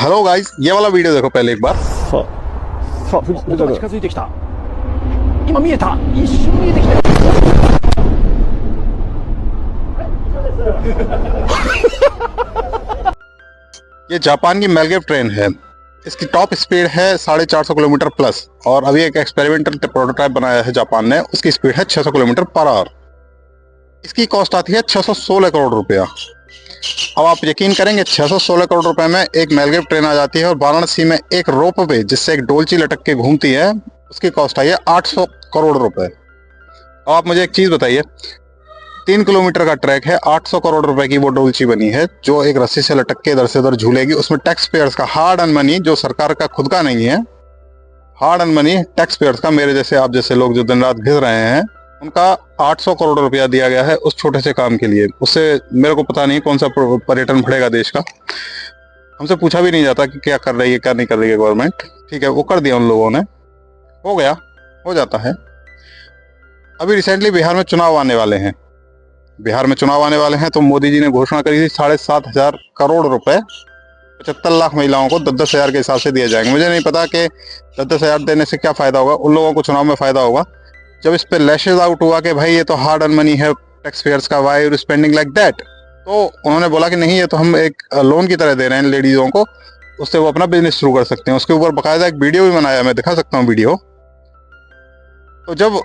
Hello guys, ये वाला video देखो पहले एक बार। 音が近づいてきた。今見えた。一瞬見えてきた。ये जापान की मेलगेव ट्रेन है। इसकी टॉप स्पीड है 450 किलोमीटर प्लस और अभी एक एक्सपेरिमेंटल प्रोटोटाइप बनाया है जापान ने, उसकी स्पीड है 600 किलोमीटर पर आवर। इसकी कॉस्ट आती है 616 करोड़ रुपया। अब आप यकीन करेंगे 616 करोड़ रुपए में एक मेलगेव ट्रेन आ जाती है और वाराणसी में एक रोप वे जिससे एक डोलची लटक के घूमती है उसकी कॉस्ट आई है 800 करोड़ रुपए। अब आप मुझे एक चीज बताइए, 3 किलोमीटर का ट्रैक है, 800 करोड़ रुपए की वो डोलची बनी है जो एक रस्सी से लटक के इधर से उधर झूलेगी। उसमें टैक्स पेयर्स का हार्ड अर्न मनी, जो सरकार का खुद का नहीं है, hard earn money tax payers का, मेरे जैसे आप जैसे लोग जो दिन रात घिस रहे हैं, उनका 800 करोड़ रुपया दिया गया है उस छोटे से काम के लिए। उससे मेरे को पता नहीं कौन सा पर्यटन बढ़ेगा देश का। हमसे पूछा भी नहीं जाता कि क्या कर रही है क्या नहीं कर रही है गवर्नमेंट। ठीक है, वो कर दिया उन लोगों ने, हो गया, हो जाता है। अभी रिसेंटली बिहार में चुनाव आने वाले हैं। बिहार में चुनाव आने वाले हैं तो मोदी जी ने घोषणा करी थी 7,500 करोड़ रुपए 75 लाख महिलाओं को 10-10 हजार के हिसाब से दिए जाएंगे। मुझे नहीं पता कि 10-10 हजार देने से क्या फायदा होगा, उन लोगों को चुनाव में फायदा होगा। जब इस पे लैशेज आउट हुआ कि भाई ये तो हार्ड अर्न मनी है टैक्स पेयर्स का, why you spending like that, तो उन्होंने बोला कि नहीं, ये तो हम एक लोन की तरह दे रहे हैं लेडीजों को, उससे वो अपना बिजनेस शुरू कर सकते हैं। उसके ऊपर बाकायदा एक वीडियो भी बनाया, मैं दिखा सकता हूँ वीडियो। तो जब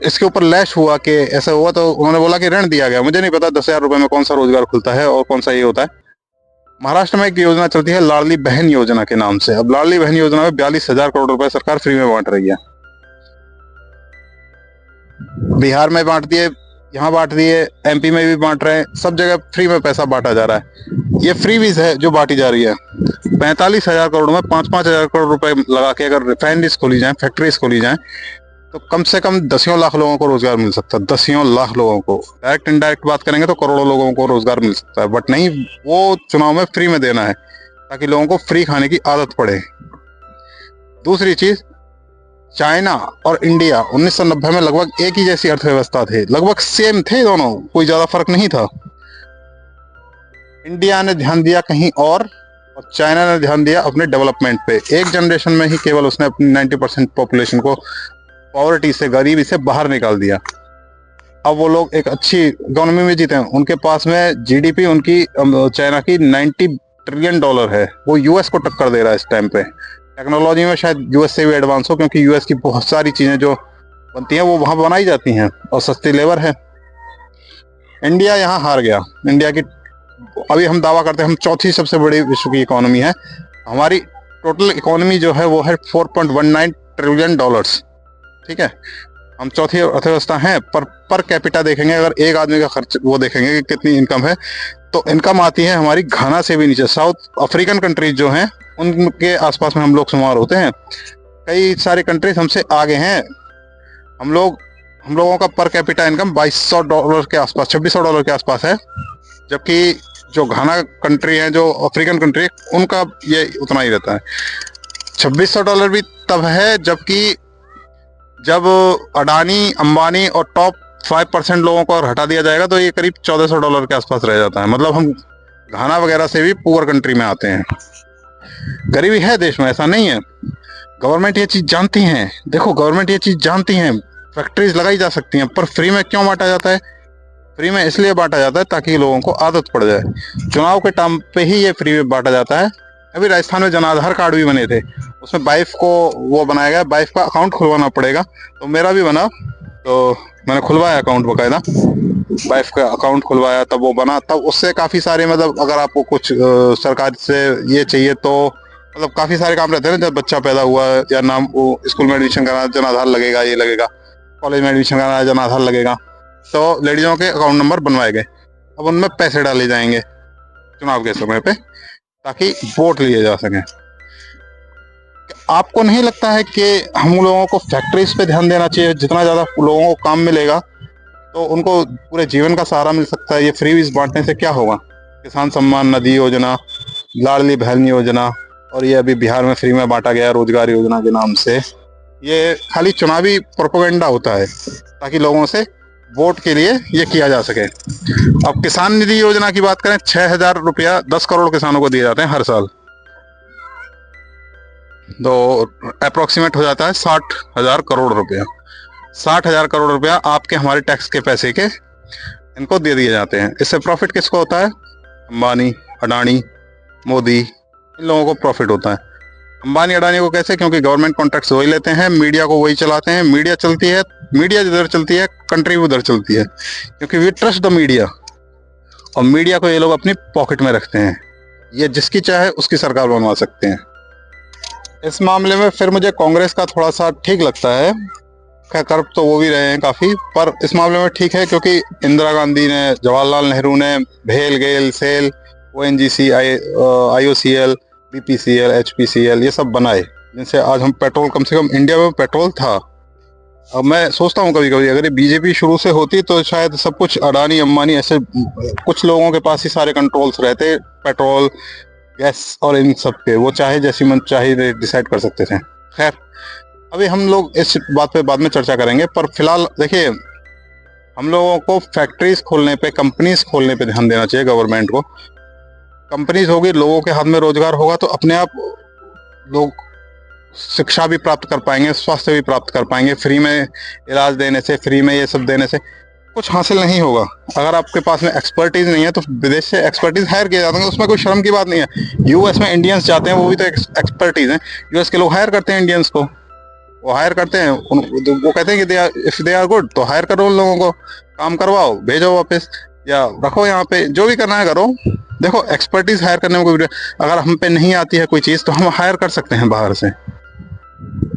इसके ऊपर लैश हुआ कि ऐसा हुआ तो उन्होंने बोला कि ऋण दिया गया। मुझे नहीं पता 10,000 रुपए में कौन सा रोजगार खुलता है और कौन सा ये होता है। महाराष्ट्र में एक योजना चलती है लाडली बहन योजना के नाम से। अब लाडली बहन योजना में 42,000 करोड़ रुपए सरकार फ्री में बांट रही है। बिहार में बांट दिए, यहाँ बांट दिए, एमपी में भी बांट रहे हैं, सब जगह फ्री में पैसा बांटा जा रहा है। ये फ्रीबीज है जो बांटी जा रही है। 45,000 करोड़ में 5-5 हजार करोड़ रुपए लगा के अगर रिफाइनरीज खोली जाए, फैक्ट्रीज खोली जाए, तो कम से कम 10 लाख लोगों को रोजगार मिल सकता है। 10 लाख लोगों को, डायरेक्ट इनडायरेक्ट बात करेंगे तो करोड़ों लोगों को रोजगार मिल सकता है। बट नहीं, वो चुनाव में फ्री में देना है ताकि लोगों को फ्री खाने की आदत पड़े। दूसरी चीज, चाइना और इंडिया 1990 में लगभग एक ही जैसी अर्थव्यवस्था थे, लगभग सेम थे दोनों, कोई ज्यादा फर्क नहीं था। इंडिया ने ध्यान दिया कहीं और चाइना ने ध्यान दिया अपने डेवलपमेंट पे। एक जनरेशन में ही केवल उसने अपनी 90% पॉपुलेशन को पॉवर्टी से, गरीबी से बाहर निकाल दिया। अब वो लोग एक अच्छी इकोनॉमी में जीते हैं। उनके पास में जीडीपी उनकी चाइना की $90 ट्रिलियन है, वो यूएस को टक्कर दे रहा है इस टाइम पे। टेक्नोलॉजी में शायद यूएस से भी एडवांस हो, क्योंकि यूएस की बहुत सारी चीजें जो बनती हैं वो वहां बनाई जाती हैं और सस्ती लेबर है। इंडिया यहाँ हार गया। इंडिया की अभी हम दावा करते हैं हम चौथी सबसे बड़ी विश्व की इकोनॉमी है। हमारी टोटल इकोनॉमी जो है वो है $4.19 ट्रिलियन। ठीक है, हम चौथी अर्थव्यवस्था हैं। पर कैपिटा देखेंगे, अगर एक आदमी का खर्च वो देखेंगे कि कितनी इनकम है, तो इनकम आती है हमारी घाना से भी नीचे। साउथ अफ्रीकन कंट्रीज जो हैं उनके आसपास में हम लोग शुमार होते हैं। कई सारी कंट्रीज हमसे आगे हैं। हम लोगों का पर कैपिटा इनकम $2,200 के आसपास, $2,600 के आसपास है, जबकि जो घाना कंट्री है, जो अफ्रीकन कंट्री, उनका ये उतना ही रहता है। $2,600 भी तब है जब अडानी, अंबानी और टॉप 5% लोगों को हटा दिया जाएगा तो ये करीब $1,400 के आसपास रह जाता है। मतलब हम घाना वगैरह से भी पुअर कंट्री में आते हैं। गरीबी है देश में, ऐसा नहीं है। गवर्नमेंट ये चीज जानती है। देखो, गवर्नमेंट ये चीज जानती है, फैक्ट्रीज लगाई जा सकती हैं, पर फ्री में क्यों बांटा जाता है? फ्री में इसलिए बांटा जाता है ताकि लोगों को आदत पड़ जाए। चुनाव के टाइम पे ही ये फ्री में बांटा जाता है। अभी राजस्थान में जन आधार कार्ड भी बने थे, उसमें वाइफ को वो बनाया गया, वाइफ का अकाउंट खुलवाना पड़ेगा। तो मेरा भी बना, तो मैंने खुलवाया अकाउंट बकायदा, वाइफ का अकाउंट खुलवाया, तब वो बना। तब उससे काफी सारे, मतलब अगर आपको कुछ सरकार से ये चाहिए तो मतलब काफी सारे काम रहते हैं ना। जब बच्चा पैदा हुआ या नाम, वो स्कूल में एडमिशन कराना जन आधार लगेगा, ये लगेगा, कॉलेज में एडमिशन कराना जन आधार लगेगा। तो लेडीजों के अकाउंट नंबर बनवाए गए। अब उनमें पैसे डाले जाएंगे चुनाव के समय पे ताकि वोट लिए जा सके। आपको नहीं लगता है कि हम लोगों को फैक्ट्रीज पे ध्यान देना चाहिए? जितना ज्यादा लोगों को काम मिलेगा तो उनको पूरे जीवन का सहारा मिल सकता है। ये फ्रीबीज बांटने से क्या होगा? किसान सम्मान निधि योजना, लाडली बहन योजना, और ये अभी बिहार में फ्री में बांटा गया रोजगार योजना के नाम से, ये खाली चुनावी प्रोपेगेंडा होता है ताकि लोगों से वोट के लिए ये किया जा सके। अब किसान निधि योजना की बात करें, 6,000 रुपया 10 करोड़ किसानों को दिए जाते हैं हर साल। तो अप्रोक्सीमेट हो जाता है 60,000 करोड़ रुपया। 60,000 करोड़ रुपया आपके हमारे टैक्स के पैसे के इनको दे दिए जाते हैं। इससे प्रॉफिट किसको होता है? अंबानी, अडानी, मोदी, इन लोगों को प्रॉफिट होता है। अंबानी अडानी को कैसे? क्योंकि गवर्नमेंट कॉन्ट्रैक्ट्स वही लेते हैं, मीडिया को वही चलाते हैं, मीडिया चलती है, मीडिया जिधर चलती है कंट्री भी उधर चलती है, क्योंकि वी ट्रस्ट द मीडिया। और मीडिया को ये लोग अपनी पॉकेट में रखते हैं, ये जिसकी चाहे उसकी सरकार बनवा सकते हैं। इस मामले में फिर मुझे कांग्रेस का थोड़ा सा ठीक लगता है, खैर कर तो वो भी रहे हैं काफी, पर इस मामले में ठीक है क्योंकि इंदिरा गांधी ने, जवाहरलाल नेहरू ने भेल, GAIL, SAIL, ONGC, IOCL, BPCL, HPCL ये सब बनाए, जिनसे आज हम पेट्रोल, कम से कम इंडिया में पेट्रोल था। अब मैं सोचता हूँ कभी कभी अगर ये बीजेपी शुरू से होती तो शायद सब कुछ अडानी, अंबानी ऐसे कुछ लोगों के पास ही सारे कंट्रोल्स रहते, पेट्रोल, गैस और इन सब के, वो चाहे जैसी मन चाहे डिसाइड कर सकते थे। खैर अभी हम लोग इस बात पे बाद में चर्चा करेंगे, पर फिलहाल देखिए, हम लोगों को फैक्ट्रीज खोलने पे, कंपनीज खोलने पे ध्यान देना चाहिए गवर्नमेंट को। कंपनीज होगी, लोगों के हाथ में रोजगार होगा, तो अपने आप लोग शिक्षा भी प्राप्त कर पाएंगे, स्वास्थ्य भी प्राप्त कर पाएंगे। फ्री में इलाज देने से, फ्री में ये सब देने से कुछ हासिल नहीं होगा। अगर आपके पास में एक्सपर्टीज नहीं है तो विदेश से एक्सपर्टीज हायर किए जाते हैं, उसमें कोई शर्म की बात नहीं है। यूएस में इंडियंस जाते हैं, वो भी तो एक्सपर्टीज हैं। यूएस के लोग हायर करते हैं इंडियंस को, वो हायर करते हैं, वो कहते हैं कि इफ दे आर गुड तो हायर करो उन लोगों को, काम करवाओ, भेजो वापस या रखो यहाँ पे, जो भी करना है करो। देखो एक्सपर्टीज हायर करने में कोई, अगर हम पे नहीं आती है कोई चीज़ तो हम हायर कर सकते हैं बाहर से।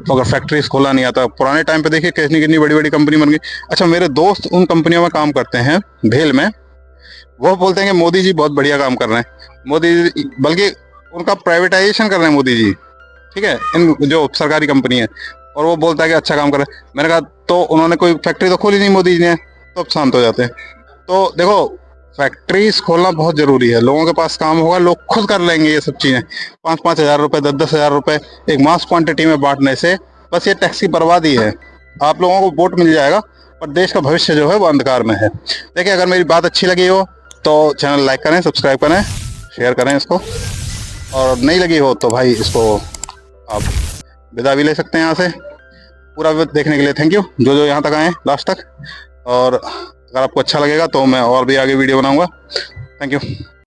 तो अगर फैक्ट्रीज खोला नहीं आता, पुराने टाइम पे देखिए कितनी कितनी बड़ी बड़ी कंपनी बन गई। अच्छा, मेरे दोस्त उन कंपनियों में काम करते हैं भेल में, वो बोलते हैं कि मोदी जी बहुत बढ़िया काम कर रहे हैं, मोदी जी, बल्कि उनका प्राइवेटाइजेशन कर रहे हैं मोदी जी, ठीक है, इन जो सरकारी कंपनी है, और वो बोलता है कि अच्छा काम कर रहे हैं। मैंने कहा तो उन्होंने कोई फैक्ट्री तो खोली नहीं मोदी जी ने, तो अब शांत हो जाते हैं। तो देखो फैक्ट्रीज खोलना बहुत जरूरी है, लोगों के पास काम होगा, लोग खुद कर लेंगे ये सब चीजें। 5-5 हजार रुपए, 10-10 हजार रुपए एक मास क्वांटिटी में बांटने से बस ये टैक्स की बर्बादी है। आप लोगों को वोट मिल जाएगा, पर देश का भविष्य जो है वो अंधकार में है। देखिए, अगर मेरी बात अच्छी लगी हो तो चैनल लाइक करें, सब्सक्राइब करें, शेयर करें इसको, और नहीं लगी हो तो भाई इसको आप विदा भी ले सकते हैं यहाँ से। पूरा देखने के लिए थैंक यू, जो यहाँ तक आए लास्ट तक। और अगर आपको अच्छा लगेगा तो मैं और भी आगे वीडियो बनाऊंगा। Thank you.